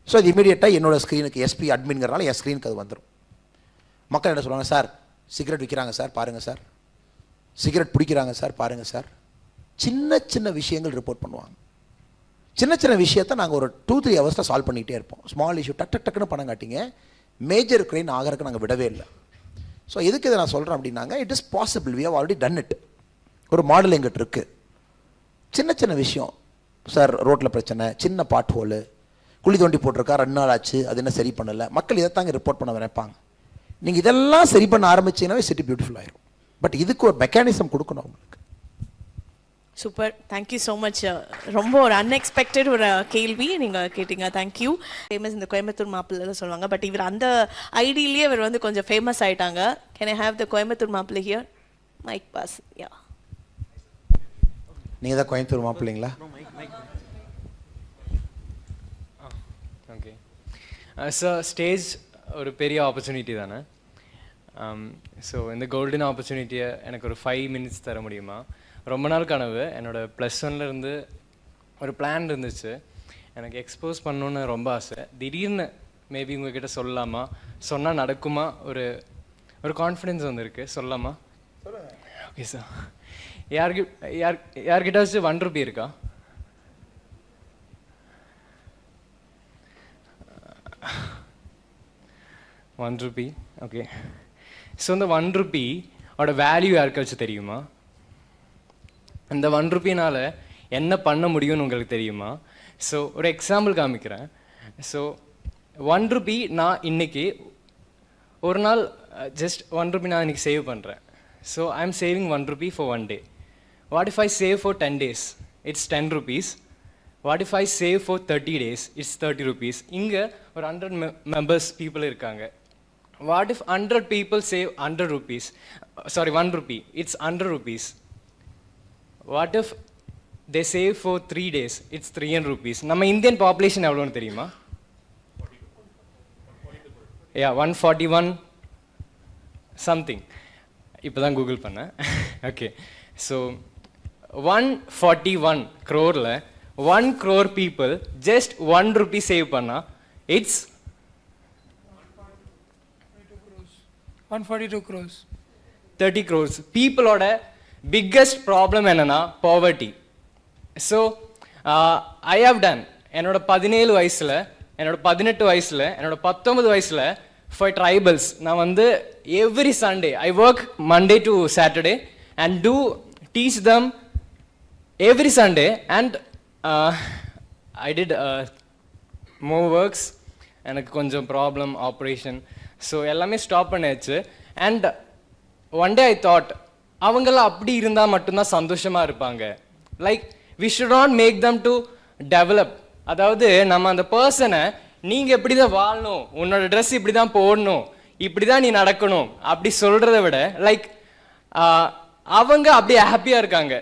So அது இமீடியட்டாக என்னோடய ஸ்க்ரீனுக்கு, எஸ்பி அட்மின்கிறனால என் ஸ்க்ரீனுக்கு அது வந்துடும். மக்கள் என்ன சொல்லுவாங்க, சார் சிகரெட் விற்கிறாங்க சார் பாருங்கள் சார், சிகரெட் பிடிக்கிறாங்க சார் பாருங்கள் சார். சின்ன சின்ன விஷயங்கள் ரிப்போர்ட் பண்ணுவாங்க. சின்ன சின்ன விஷயத்தை நாங்கள் ஒரு 2-3 ஹவர்ஸில் சால்வ் பண்ணிகிட்டே இருப்போம். ஸ்மால் இஷ்யூ டக்குன்னு பணம் காட்டிங்க, மேஜர் கிரைம் ஆகிறதுக்கு நாங்கள் விடவே இல்லை. ஸோ எதுக்கு இதை நான் சொல்கிறேன் அப்படின்னாங்க, it is possible, we have already done it. ஒரு மாடல் எங்கிட்ட இருக்குது. சின்ன சின்ன விஷயம் சார், ரோட்டில் பிரச்சனை, சின்ன பாட் ஹோலு, குழி தோண்டி போட்டிருக்கா 2 நாள் ஆச்சு, அது என்ன சரி பண்ணலை, மக்கள் இதைத்தாங்க ரிப்போர்ட் பண்ண நினைப்பாங்க. நீங்கள் இதெல்லாம் சரி பண்ண ஆரம்பிச்சிங்கன்னாவே சிட்டி பியூட்டிஃபுல் ஆயிரும். பட் இதுக்கு ஒரு மெக்கானிசம் கொடுக்கணும் அவங்களுக்கு. Super, thank you so much. ரொம்ப ஒரு அன்எக்ஸ்பெக்டட் ஒரு கேள்வி நீங்கள் கேட்டீங்க, தேங்க்யூ. ஃபேமஸ் இந்த கோயம்புத்தூர் மாப்பிள்ளைன்னு சொல்லுவாங்க, பட் இவர் அந்த ஐடியிலேயே இவர் வந்து கொஞ்சம் ஃபேமஸ் ஆகிட்டாங்க. Can I have the Coimbatore mappillai here? Mike boss. Yeah, நீங்கள் தான் கோயம்புத்தூர் மாப்பிள்ளைங்களா? ஓகே சார், ஸ்டேஜ் ஒரு பெரிய ஆப்பர்ச்சுனிட்டி தானே. ஸோ இந்த கோல்டன் ஆப்பர்ச்சுனிட்டியை எனக்கு ஒரு 5 மினிட்ஸ் தர முடியுமா? ரொம்ப நாள் கனவு, என்னோடய +1லேருந்து ஒரு பிளான் இருந்துச்சு, எனக்கு எக்ஸ்போஸ் பண்ணணுன்னு ரொம்ப ஆசை. திடீர்னு மேபி உங்ககிட்ட சொல்லலாமா, சொன்னால் நடக்குமா, ஒரு ஒரு கான்ஃபிடென்ஸ் வந்துருக்கு, சொல்லலாமா? Okay sir. யார்கிட்ட ₹1 இருக்கா? ₹1. ஓகே. ஸோ இந்த ₹1 ஓட வேல்யூ யாருக்காச்சும் தெரியுமா? இந்த ₹1 என்ன பண்ண முடியும்னு உங்களுக்கு தெரியுமா? ஸோ ஒரு எக்ஸாம்பிள் காமிக்கிறேன். ஸோ ₹1 நான் இன்னைக்கு ஒரு நாள் ஜஸ்ட் ₹1 நான் இன்னைக்கு சேவ் பண்ணுறேன். So I M saving ₹1 for 1 day. What if I save for 10 days? It's ₹10. What if I save for 30 days? It's ₹30. இங்கே ஒரு 100 members people இருக்காங்க. What if 100 people save ₹100? Sorry, ₹1. It's ₹100. What if they save for 3 days? It's ₹300. நம்ம Indian population எவ்வளோன்னு தெரியுமா? 141 something. இப்போ தான் Google பண்ணேன். Okay, so 141 crore-ல 1 crore people just ₹1 சேவ் பண்ணா இட்ஸ் 142 crores. 30 crores. பீப்புளோட பிக்கஸ்ட் ப்ராப்ளம் என்னன்னா poverty. So I have done என்னோட 17 வயசில், என்னோட 18 வயசில், என்னோட 19 வயசில் ஃபார் ட்ரைபல்ஸ் நான் வந்து every Sunday I work Monday to Saturday and to teach them every Sunday, and I did more works. எனக்கு கொஞ்சம் ப்ராப்ளம், ஆப்ரேஷன், ஸோ எல்லாமே ஸ்டாப் பண்ணியாச்சு. And one day I thought, அவங்களாம் அப்படி இருந்தால் மட்டும்தான் சந்தோஷமாக இருப்பாங்க. Like we should not make them to develop. அதாவது நம்ம அந்த பர்சனை நீங்கள் இப்படி தான் வாழணும், உன்னோட ட்ரெஸ் இப்படி தான் போடணும், இப்படி தான் நீ நடக்கணும் அப்படி சொல்கிறத விட லைக் அவங்க அப்படியே ஹாப்பியாக இருக்காங்க.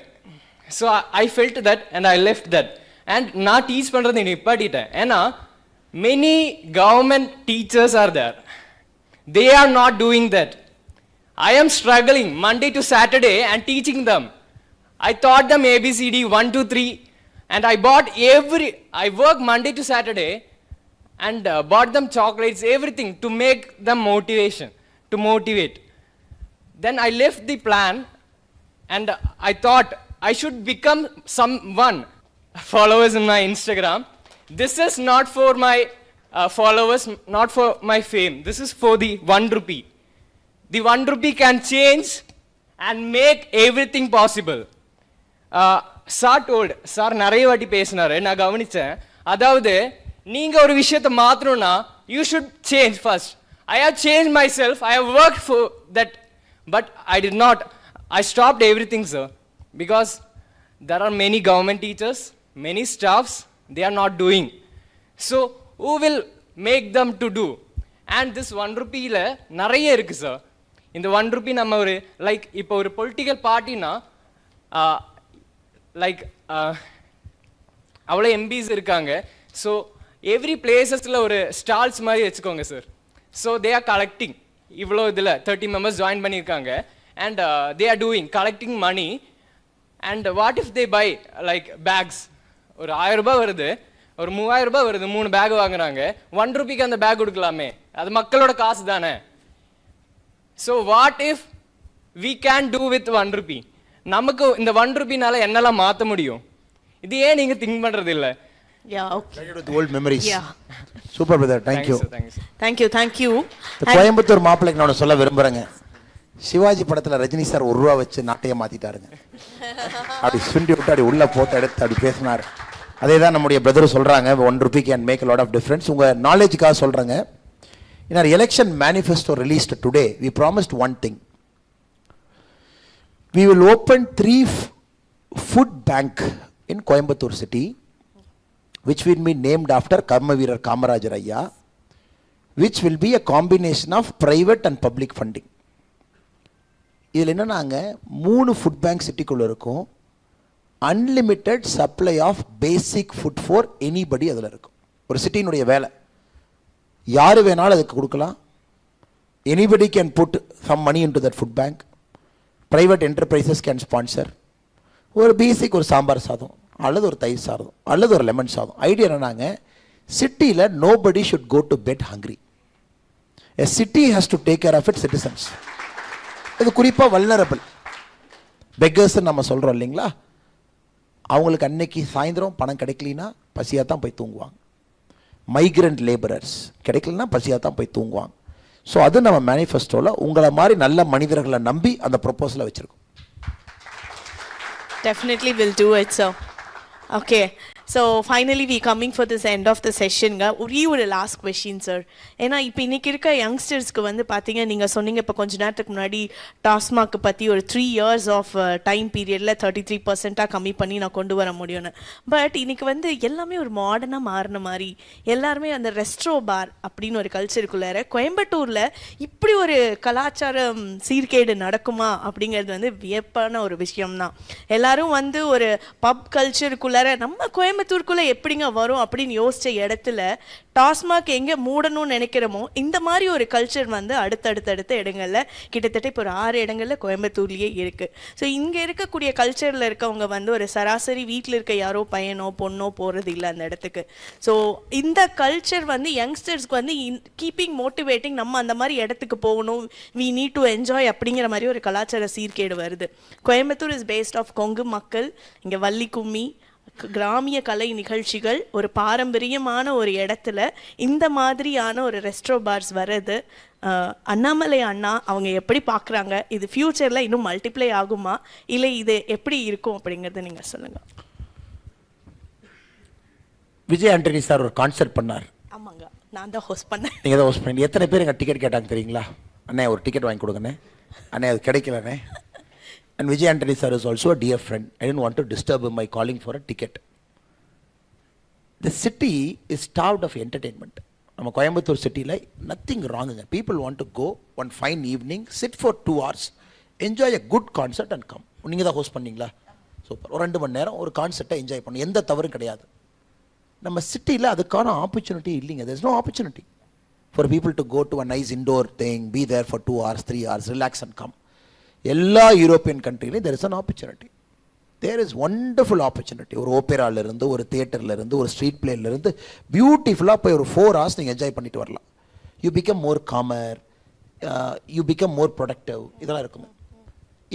So I felt that and I left that. And நான் டீச் பண்ணுறது நிப்பாட்டிட்டேன். ஏன்னா many government teachers are there. They are not doing that. I am struggling Monday to Saturday and teaching them. I taught them ABCD 1 2 3 and I work Monday to Saturday and bought them chocolates, everything to make them to motivate. Then I left the plan and I thought I should become someone. Followers in my Instagram. This is not for my followers, not for my fame. This is for the ₹1. The ₹1 can change and make everything possible. Sir told, sir நிறைய வாட்டி பேசினாரு, நான் கவனிச்சேன். அதாவது நீங்க ஒரு விஷயத்தை மாத்தணும்னா you should change first. I have changed myself, I have worked for that, but I did not. I stopped everything, sir, because there are many government teachers, many staffs, they are not doing. So who will make them to do? And this 1 rupee ல நிறைய இருக்கு sir. இந்த 1 rupee நம்ம ஒரு like இப்போ ஒரு political பார்ட்டினா like அவ்வளோ எம்பிஸ் இருக்காங்க. ஸோ எவ்ரி பிளேசஸில் ஒரு ஸ்டால்ஸ் மாதிரி வச்சுக்கோங்க sir. So they are collecting இவ்வளோ இதில் 30 members ஜாயின் பண்ணியிருக்காங்க. And they are doing collecting money. And what if they buy like bags, ஒரு 1000 ரூபாய் வருது, ஒரு 3000 ரூபாய் வருது, 3 பேக் வாங்குறாங்க. 1 ரூபிக்கு அந்த பேக் கொடுக்கலாமே, அது மக்களோட காசு தானே. So what if we can do with 1 rupee? நமக்கு இந்த 1 rupeeனால என்னெல்லாம் மாற்ற முடியும்? இது ஏன் நீங்கள் திங்க் பண்ணுறது இல்லை? Yeah, okay. With old memories. Yeah. Super brother, thank you. Thank you. Coimbatore மாப்பிள்ளைக்கு நான் சொல்ல விரும்புறேங்க, சிவாஜி படத்துல ரஜினி சார் 1 ரூபா வச்சு நாட்டையே மாத்திட்டாருங்க. அப்படி சுண்டி விட்டு அப்படி உள்ள போட்டு எடுத்து அப்படி பேசினார். அதே தான் நம்முடைய பிரதர் சொல்றாங்க, 1 rupee can make a lot of difference. உங்க நாலேஜுக்காக சொல்றேங்க. In our election manifesto released today, we promised one thing. We will open 3 food bank in Coimbatore city, which will be named after Karmaveerar Kamarajar Ayya, which will be a combination of private and public funding. இதில் என்னன்னாங்க 3 food bank சிட்டிக்குள்ளே இருக்கும். Unlimited supply of basic food for anybody அதில் இருக்கும். ஒரு சிட்டியினுடைய வேலை, யார் வேணாலும் அதுக்கு கொடுக்கலாம். Anybody can put some money into that food bank. Private enterprises can sponsor. ஒரு பேசிக் ஒரு சாம்பார் சாதம் அல்லது ஒரு தயிர் சாதம் அல்லது ஒரு லெமன் சாதம். ஐடியா என்னன்னாங்க, சிட்டியில் nobody should go to bed hungry. A city has to take care of it citizens. இது குறிப்பாக வல்னரபிள் பெக்கர்ஸ் நம்ம சொல்கிறோம் இல்லைங்களா, அவங்களுக்கு அன்னைக்கு சாயந்தரம் பணம் கிடைக்கலனா பசியாக தான் போய் தூங்குவாங்க. மைக்ரண்ட் லேபரர்ஸ் கிடைக்கலனா பசியாக தான் போய் தூங்குவாங்க. ஸோ அது நம்ம மேனிஃபெஸ்டோவில் உங்களை மாதிரி நல்ல மனிதர்களை நம்பி அந்த ப்ரொப்போசலை வச்சுருக்கோம். Definitely will do it, sir. Okay. So finally we coming for this end of the session ga. ஒரே ஒரு லாஸ்ட் கொஸ்டின் சார். ஏன்னா இப்போ இன்னைக்கு இருக்க யங்ஸ்டர்ஸ்க்கு வந்து பார்த்தீங்க, நீங்கள் சொன்னீங்க இப்போ கொஞ்ச நேரத்துக்கு முன்னாடி டாஸ்மாக் பற்றி ஒரு 3 years ஆஃப் டைம் பீரியடில் 33% கம்மி பண்ணி நான் கொண்டு வர முடியும்னு. பட் இன்னைக்கு வந்து எல்லாமே ஒரு மாடர்னாக மாறின மாதிரி, எல்லாருமே அந்த ரெஸ்ட்ரோ பார் அப்படின்னு ஒரு கல்ச்சருக்குள்ளார கோயம்புத்தூரில் இப்படி ஒரு கலாச்சாரம் சீர்கேடு நடக்குமா அப்படிங்கிறது வந்து வியப்பான ஒரு விஷயம்தான். எல்லாரும் வந்து ஒரு பப் கல்ச்சருக்குள்ளார நம்ம கோயம்புத்தூருக்குள்ளே எப்படிங்க வரும் அப்படின்னு யோசிச்ச இடத்துல டாஸ்மாக் எங்கே மூடணும்னு நினைக்கிறோமோ இந்த மாதிரி ஒரு கல்ச்சர் வந்து அடுத்தடுத்த இடங்கள்ல கிட்டத்தட்ட இப்போ ஒரு 6 இடங்கள்ல கோயம்புத்தூர்லேயே இருக்குது. ஸோ இங்கே இருக்கக்கூடிய கல்ச்சரில் இருக்கவங்க வந்து ஒரு சராசரி வீட்டில் இருக்க யாரோ பையனோ பொண்ணோ போகிறது இல்லை அந்த இடத்துக்கு. ஸோ இந்த கல்ச்சர் வந்து யங்ஸ்டர்ஸ்க்கு வந்து கீப்பிங் மோட்டிவேட்டிங், நம்ம அந்த மாதிரி இடத்துக்கு போகணும், வி நீட் டு என்ஜாய் அப்படிங்கிற மாதிரி ஒரு கலாச்சார சீர்கேடு வருது. Coimbatore is based of Kongu மக்கள். இங்கே வள்ளி கும்மி, கிராமிய கலை நிகழ்ச்சிகள், ஒரு பாரம்பரியமான ஒரு இடத்துல இந்த மாதிரியான ஒரு ரெஸ்ட்ரோ பார்ஸ் வர்றது அண்ணாமலை அண்ணா அவங்க எப்படி பார்க்குறாங்க? இது ஃப்யூச்சரில் இன்னும் மல்டிப்ளை ஆகுமா, இல்லை இது எப்படி இருக்கும் அப்படிங்கிறத நீங்கள் சொல்லுங்கள். விஜய் ஆண்டனி சார் ஒரு கான்சர்ட் பண்ணார். ஆமாங்க, நான் தான் ஹோஸ்ட் பண்ணேன். நீங்கள் தான் ஹோஸ்ட் பண்ணி எத்தனை பேர் எங்கள் டிக்கெட் கேட்டாங்க தெரியுங்களா? அண்ணே ஒரு டிக்கெட் வாங்கி கொடுங்கண்ணே. அண்ணே அது கிடைக்கலண்ணே. And Vijay Antony sir is also a dear friend. I didn't want to disturb him by calling for a ticket. The city is starved of entertainment. நம்ம கோயம்புத்தூர் சிட்டியில் nothing ராங்குங்க. People want to go one fine evening, sit for 2 hours, enjoy a good concert and come. நீங்கள் தான் host பண்ணீங்களா? Super. ஒரு 2 மணி நேரம் ஒரு கான்சர்ட்டை enjoy பண்ணணும், எந்த தவறும் கிடையாது. நம்ம சிட்டியில் அதுக்கான ஆப்பர்ச்சுனிட்டி இல்லைங்க. there is no opportunity for people to go to a nice indoor thing, be there for 2 hours, 3 hours, relax and come. எல்லா European கண்ட்ரிலையும் there is an opportunity. There is wonderful opportunity. ஒரு ஓப்பேராலேருந்து, ஒரு தியேட்டர்லேருந்து, ஒரு street பிளேலேருந்து பியூட்டிஃபுல்லாக போய் ஒரு 4 hours நீங்கள் enjoy பண்ணிட்டு வரலாம். You become more Qamar, you become more productive, இதெல்லாம் இருக்கும்.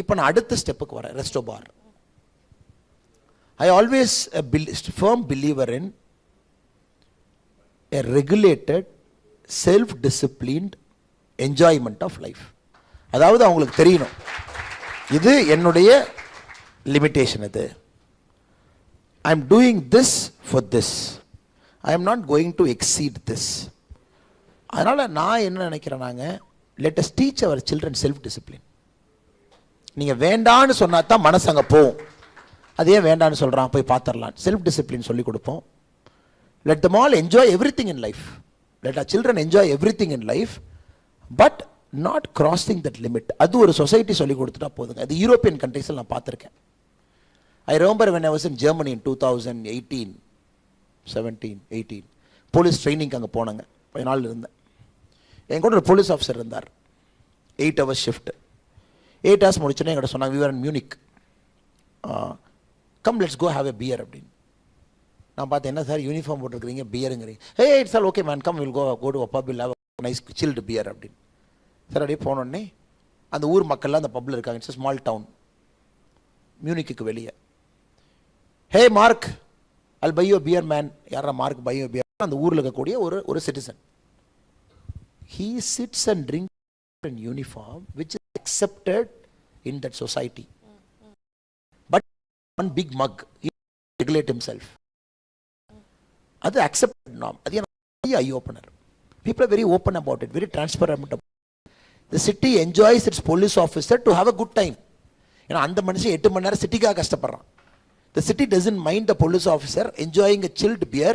இப்போ நான் அடுத்த ஸ்டெப்புக்கு வரேன், resto bar. I always firm believer in a regulated, self-disciplined enjoyment of life. அதாவது அவங்களுக்கு தெரியணும், இது என்னுடைய லிமிட்டேஷன். இது I am doing this for this, I am not going to exceed this. அதனால் நான் என்ன நினைக்கிறேன், நாங்கள் let us teach our children self discipline. நீங்கள் வேண்டான்னு சொன்னா தான் மனசு அங்கே போகும். அதே வேண்டான்னு சொல்கிறான், போய் பார்த்துடலாம். செல்ஃப் டிசிப்ளின் சொல்லிக் கொடுப்போம். Let them all enjoy everything in life. Let our children enjoy everything in life, but not crossing that limit. அது ஒரு சொசைட்டி சொல்லிக் கொடுத்துட்டா போதுங்க. அது யூரோப்பியன் கண்ட்ரீஸில் நான் பார்த்துருக்கேன். I remember when I was in Germany in 2018, 17, 18 police ட்ரைனிங்க்கு அங்கே போனாங்க. கொஞ்ச நாள் இருந்தேன். என் கூட ஒரு போலீஸ் ஆஃபீஸர் இருந்தார். 8 hours ஷிஃப்ட். 8 hours முடிச்சோன்னே என்கிட்ட சொன்னாங்க, we were in Munich, come let's go have a beer அப்படின்னு. நான் பார்த்தேன், என்ன சார் யூனிஃபார்ம் போட்டுருக்கிறீங்க, பியருங்கிறீங்க. Hey it's all okay man, come we'll go to a pub, we'll have a nice chilled beer அப்படின்னு. Sir அப்படியே போனோடனே அந்த ஊர் மக்கள்லாம் அந்த பப்பில் இருக்காங்க. இட்ஸ் ஸ்மால் டவுன், மியூனிக்கு வெளியே. Hey Mark, I'll buy you beer man. யாரா மார்க் பை யூ பியர்? அந்த ஊரில் இருக்கக்கூடிய ஒரு citizen. He sits and drink in uniform which is accepted in that society. But one big mug, he regulate himself. அது accepted norm. அது எனக்கு eye opener. People are very open about it, very transparent about it. The city enjoys its police officer to have a good time. ஏன்னா அந்த மனுஷன் 8 மணி நேரம் சிட்டிக்காக கஷ்டப்படுறான். The city doesn't mind the police officer enjoying a chilled beer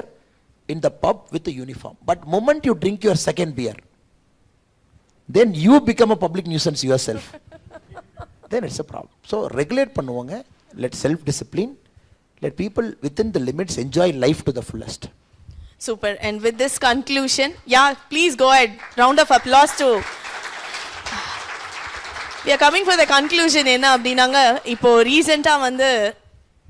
in the pub with a uniform. But moment you drink your second beer, then you become a public nuisance yourself. Then it's a problem. So regulate பண்ணுவாங்க. Let self discipline. Let people within the limits enjoy life to the fullest. Super. And with this conclusion, yeah, please go ahead. Round of applause to. We are coming for the conclusion. என்ன அப்படின்னாங்க, இப்போ ரீசெண்டாக வந்து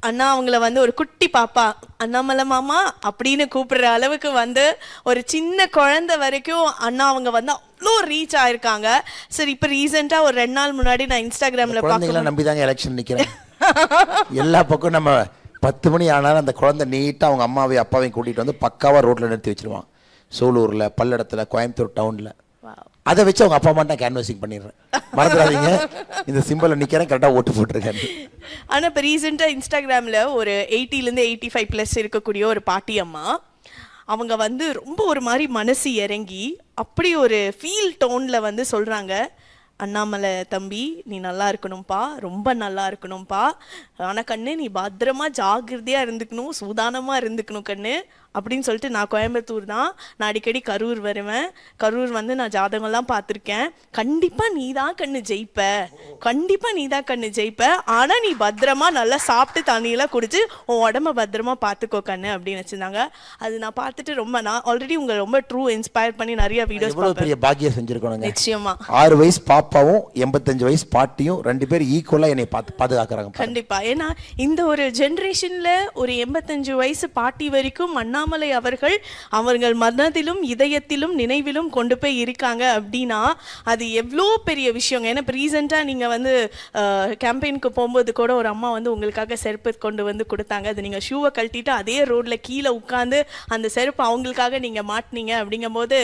அண்ணா அவங்கள வந்து ஒரு குட்டி பாப்பா அண்ணாமலை மாமா அப்படின்னு கூப்பிடுற அளவுக்கு வந்து ஒரு சின்ன குழந்தை வரைக்கும் அண்ணா அவங்க வந்து அவ்வளோ ரீச் ஆயிருக்காங்க. சரி, இப்போ ரீசெண்டாக ஒரு 2 நாள் முன்னாடி நான் இன்ஸ்டாகிராமில் குழந்தைங்களாம் நம்பி தாங்க எலெக்ஷன் நிற்கிறேன். எல்லா பக்கம் நம்ம 10 மணி ஆனாலும் அந்த குழந்தை நீட்டாக அவங்க அம்மாவையும் அப்பாவையும் கூட்டிகிட்டு வந்து பக்காவாக ரோட்டில் நிறுத்தி வச்சிருவான். சூலூரில், பல்லடத்தில், கோயம்புத்தூர் டவுனில். அதை வச்சு அவங்க அப்பா அம்மா நான் கேன்வாசிங் பண்ணிடுறேன். மறந்துடாதீங்க, இந்த சிம்பிளை நிற்கிறேன், கரெக்டாக ஓட்டு போட்டிருக்கேன். ஆனால் இப்போ ரீசெண்டாக இன்ஸ்டாகிராமில் ஒரு 80லேருந்து 85+ இருக்கக்கூடிய ஒரு பாட்டி அம்மா, அவங்க வந்து ரொம்ப ஒரு மாதிரி மனசு இறங்கி அப்படி ஒரு ஃபீல் டோனில் வந்து சொல்கிறாங்க, அண்ணாமலை தம்பி நீ நல்லா இருக்கணும்ப்பா, ரொம்ப நல்லா இருக்கணும்ப்பா. ஆனால் கண்ணு நீ பத்திரமா ஜாகிரதையாக இருந்துக்கணும், சூதானமாக இருந்துக்கணும் கண்ணு அப்படின்னு சொல்லிட்டு. நான் கோயம்புத்தூர் தான், நான் அடிக்கடி கரூர் வருவேன். கரூர் வந்து நான் ஜாதகம்லாம் பார்த்துருக்கேன். கண்டிப்பாக நீ தான் கண்ணு ஜெயிப்ப, கண்டிப்பாக நீ தான் கண்ணு ஜெயிப்ப. ஆனால் நீ பத்திரமா நல்லா சாப்பிட்டு தண்ணியெல்லாம் குடிச்சு உன் உடம்ப பத்திரமா பார்த்துக்கோ கண்ணு அப்படின்னு வச்சுருந்தாங்க. அது நான் பார்த்துட்டு ரொம்ப, நான் ஆல்ரெடி உங்களை ரொம்ப ட்ரூ இன்ஸ்பயர் பண்ணி நிறைய வீடியோஸ் பெரிய பாக்கியம் செஞ்சுருக்கணும். நிச்சயமா 6 வயசு பாப்பாவும் 85 வயசு பாட்டியும் 2 பேர் ஈக்குவலாக என்னை பாதுகாக்கிறாங்க. கண்டிப்பா. ஏன்னா இந்த ஒரு ஜென்ரேஷன்ல ஒரு 85 வயசு பாட்டி வரைக்கும் அண்ணாமலை அவர்கள் மனதிலும் இதயத்திலும் நினைவிலும் கொண்டு போய் இருக்காங்க அப்படின்னா அது எவ்வளோ பெரிய விஷயங்க. ஏன்னா இப்போ ரீசெண்டாக நீங்கள் வந்து கேம்பெயினுக்கு போகும்போது கூட ஒரு அம்மா வந்து உங்களுக்காக செருப்பு கொண்டு வந்து கொடுத்தாங்க. அது நீங்கள் ஷூவை கழட்டிட்டு அதே ரோட்டில் கீழே உட்காந்து அந்த செருப்பு அவங்களுக்காக நீங்கள் மாட்டினீங்க. அப்படிங்கும்போது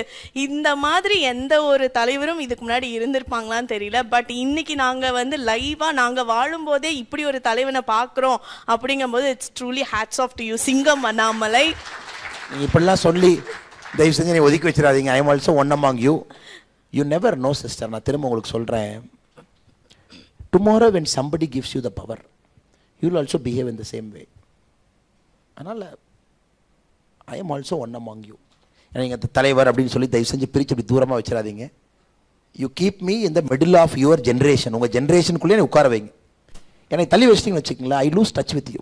இந்த மாதிரி எந்த ஒரு தலைவரும் இதுக்கு முன்னாடி இருந்திருப்பாங்களான்னு தெரியல. பட் இன்னைக்கு நாங்கள் வந்து லைவாக நாங்கள் வாழும்போதே இப்படி ஒரு தலைவனை பார்க்குறோம் அப்படிங்கும்போது it's truly hats off to you Singam Annamalai. இப்படிலாம் சொல்லி தயவு செஞ்சு நீ ஒதுக்கி வச்சிடாதீங்க. I am also one among you. You never know sister. நான் திரும்ப உங்களுக்கு சொல்கிறேன், tomorrow when somebody gives you the power you will also behave in the same way. அதனால் I am also one among you. ஏன்னா நீங்கள் தலைவர் அப்படின்னு சொல்லி தயவு செஞ்சு பிரித்து இப்படி தூரமாக வச்சிடாதீங்க. You keep me in the middle of your generation. உங்கள் ஜென்ரேஷனுக்குள்ளேயே உட்கார வைங்க. எனக்கு தள்ளி வச்சிட்டிங்கன்னு வச்சுக்கங்களேன், I lose touch with you.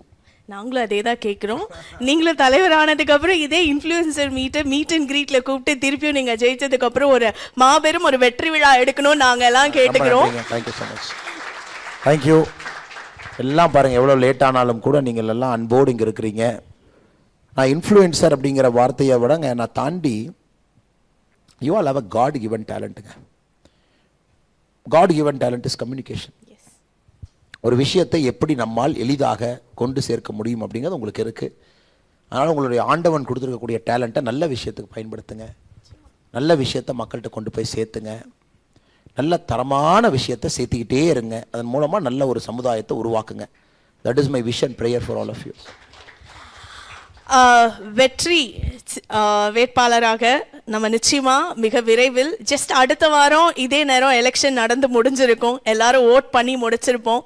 நாங்களும் அதே தான் கேட்குறோம். நீங்களும் தலைவர் ஆனதுக்கப்புறம் இதே இன்ஃப்ளூயன்சர் மீட் அண்ட் கிரீட்ல கூப்பிட்டு திருப்பியும் நீங்கள் ஜெயிச்சதுக்கப்புறம் ஒரு மாபெரும் ஒரு வெற்றி விழா எடுக்கணும் நாங்கள் எல்லாம் கேட்டுக்கிறோம். Thank you so much. தேங்க்யூ. எல்லாம் பாருங்கள், எவ்வளோ லேட் ஆனாலும் கூட நீங்கள் எல்லாம் அன்போடு இங்கே இருக்கிறீங்க. நான் இன்ஃப்ளூயன்சர் அப்படிங்கிற வார்த்தையை விடங்க நான் தாண்டி you all have a god given டேலண்ட்டுங்க. God given talent is communication. ஒரு விஷயத்தை எப்படி நம்மால் எளிதாக கொண்டு சேர்க்க முடியும் அப்படிங்கிறது உங்களுக்கு இருக்குது. அதனால் உங்களுடைய ஆண்டவன் கொடுத்துருக்கக்கூடிய டேலண்ட்டை நல்ல விஷயத்துக்கு பயன்படுத்துங்க. நல்ல விஷயத்தை மக்கள்கிட்ட கொண்டு போய் சேர்த்துங்க. நல்ல தரமான விஷயத்தை சேர்த்துக்கிட்டே இருங்க. அதன் மூலமாக நல்ல ஒரு சமுதாயத்தை உருவாக்குங்க. That is my vision prayer for all of you. வெற்றி வேட்பாளராக நம்ம நிச்சயமா மிக விரைவில் ஜஸ்ட் அடுத்த வாரம் இதே நேரம் எலெக்ஷன் நடந்து முடிஞ்சிருக்கும். எல்லாரும் ஓட் பண்ணி முடிச்சிருப்போம்.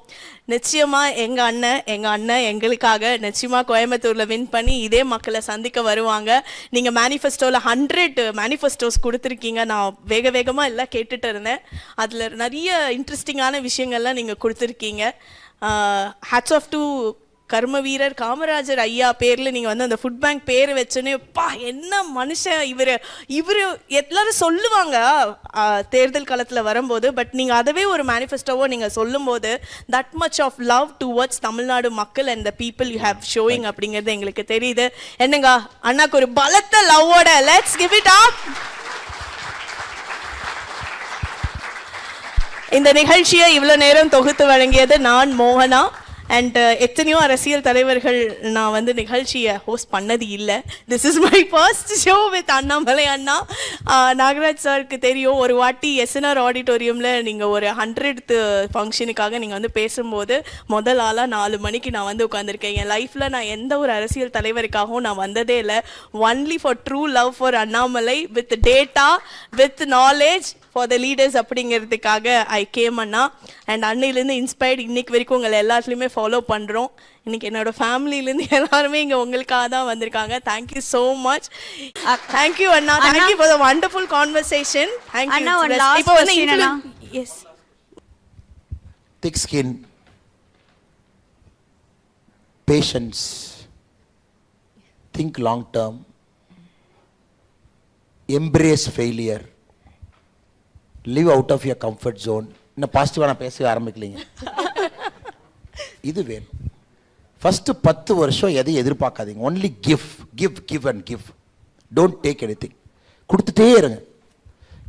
நிச்சயமா எங்க அண்ணன் எங்களுக்காக நிச்சயமா கோயம்புத்தூர்ல வின் பண்ணி இதே மக்களை சந்திக்க வருவாங்க. நீங்க மேனிஃபெஸ்டோல 100 மேனிஃபெஸ்டோஸ் கொடுத்துருக்கீங்க. நான் வேகமா எல்லாம் கேட்டுட்டு இருந்தேன். அதுல நிறைய இன்ட்ரெஸ்டிங்கான விஷயங்கள்லாம் நீங்க கொடுத்துருக்கீங்க. ஹேட்ஸ் ஆஃப் டு கர்ம வீரர் காமராஜர் ஐயா பேர்ல நீங்க வந்து அந்த ஃபுட் பேங்க் பேர் வச்சோன்னே பா என்ன மனுஷன் இவரு எல்லாரும் சொல்லுவாங்க தேர்தல் காலத்துல வரும்போது. பட் நீங்க அதவே ஒரு மேனிஃபெஸ்டோவோ நீங்க சொல்லும் போது that much of love towards Tamil Nadu makkal and the people you have showing அப்படிங்கிறது எங்களுக்கு தெரியுது. என்னங்க அண்ணாக்கு ஒரு பலத்த லவ்வோட லெட்ஸ் கிவ் இட் அப். இந்த நிகழ்ச்சியை இவ்வளவு நேரம் தொகுத்து வழங்கியது நான் மோகனா. அண்ட் எத்தனையோ அரசியல் தலைவர்கள் நான் வந்து நிகழ்ச்சியை ஹோஸ்ட் பண்ணது இல்லை. This is my first show with Annamalai anna. Nagaraj சாருக்கு தெரியும், ஒரு வாட்டி எஸ்என்ஆர் ஆடிட்டோரியமில் நீங்கள் ஒரு 100th ஃபங்க்ஷனுக்காக நீங்கள் வந்து பேசும்போது முதல் ஆளாக 4 மணிக்கு நான் வந்து உட்காந்துருக்கேன். என் லைஃப்பில் நான் எந்த ஒரு அரசியல் தலைவருக்காகவும் நான் வந்ததே இல்லை. Only for true love for Annamalai with data with knowledge for the leaders அப்படிங்கிறதுக்காக ஐ கேம் அண்ணா. அண்ட் அன்னையிலேருந்து இன்ஸ்பயர்ட் இன்னைக்கு வரைக்கும் உங்களை எல்லாத்துலேயுமே ஃபாலோ பண்ணுறோம். இன்னைக்கு என்னோட ஃபேமிலியிலேருந்து எல்லாருமே இங்கே உங்களுக்காக தான் வந்திருக்காங்க. Thank you so much. Thank you Anna. Thank you for the wonderful conversation. Thank you. இப்போ வந்து S thick skin, patience, think long term, embrace failure, live out of your comfort zone. இன்னும் பாசிட்டிவாக நான் பேச ஆரம்பிக்கலைங்க. இது வேணும். ஃபஸ்ட்டு 10 வருஷம் எதையும் எதிர்பார்க்காதீங்க. Only give and give. Don't take anything. கொடுத்துட்டே இருங்க.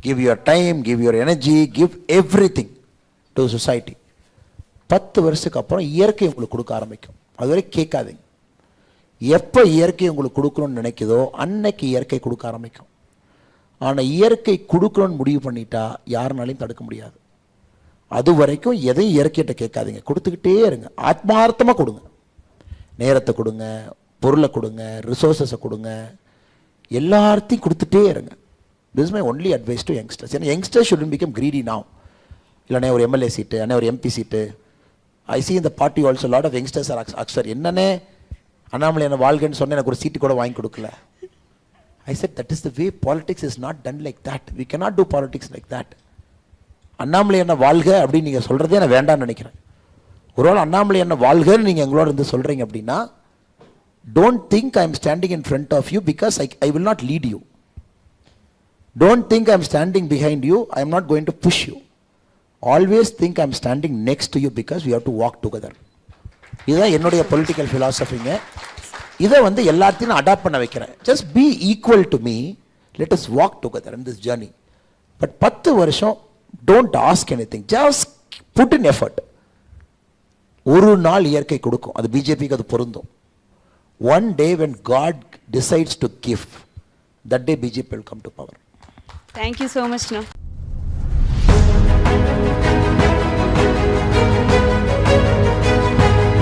Give your time, give your energy, give everything to society. 10 வருஷத்துக்கு அப்புறம் இயற்கை உங்களுக்கு கொடுக்க ஆரம்பிக்கும். அதுவரை கேட்காதீங்க. எப்போ இயற்கை உங்களுக்கு கொடுக்கணும்னு நினைக்குதோ அன்னைக்கு இயற்கை கொடுக்க ஆரம்பிக்கும். ஆனால் இயற்கை கொடுக்கணும்னு முடிவு பண்ணிட்டா யாருனாலையும் தடுக்க முடியாது. அது வரைக்கும் எதையும் இயற்கையிட்ட கேட்காதீங்க. கொடுத்துக்கிட்டே இருங்க. ஆத்மார்த்தமாக கொடுங்க. நேரத்தை கொடுங்க, பொருளை கொடுங்க, ரிசோர்ஸஸை கொடுங்க, எல்லாத்தையும் கொடுத்துட்டே இருங்க. This my only advice to youngsters. ஏன்னா youngsters should become greedy now. இல்லைண்ணே ஒரு எம்எல்ஏ சீட்டு, அண்ணே ஒரு எம்பி சீட்டு. ஐ சி இந்த party also lot of youngsters are அக்சர். என்னன்னே அண்ணாமலை என்ன வாழ்க்கைன்னு சொன்னேன், எனக்கு ஒரு சீட்டு கூட வாங்கி கொடுக்கல. I said that is the way. Politics is not done like that. We cannot do politics like that. Annamalai என்ன வாழ்க அப்படின்னு நீங்கள் சொல்கிறதே நான் வேண்டாம்னு நினைக்கிறேன். ஒருவேளை அண்ணாமலை என்ன வாழ்கன்னு நீங்கள் எங்களோட இருந்து சொல்கிறீங்க அப்படின்னா don't think I am standing in front of you because I will not lead you. Don't think I am standing behind you. I am not going to push you. Always think I am standing next to you because we have to walk together. இதுதான் என்னுடைய political ஃபிலாசபிங்க. இதை வந்து எல்லாத்தையும் நான் adopt பண்ண வைக்கிறேன். Just be equal to me, let us walk together in this journey. But 10 வருஷம் don't ask anything, just put in effort. ஒரு நாள் இயற்கை கொடுக்கும். அது பிஜேபிக்கு அது பொருந்தும். One day when God decides to give, that day BJP will come to power. Thank you so much.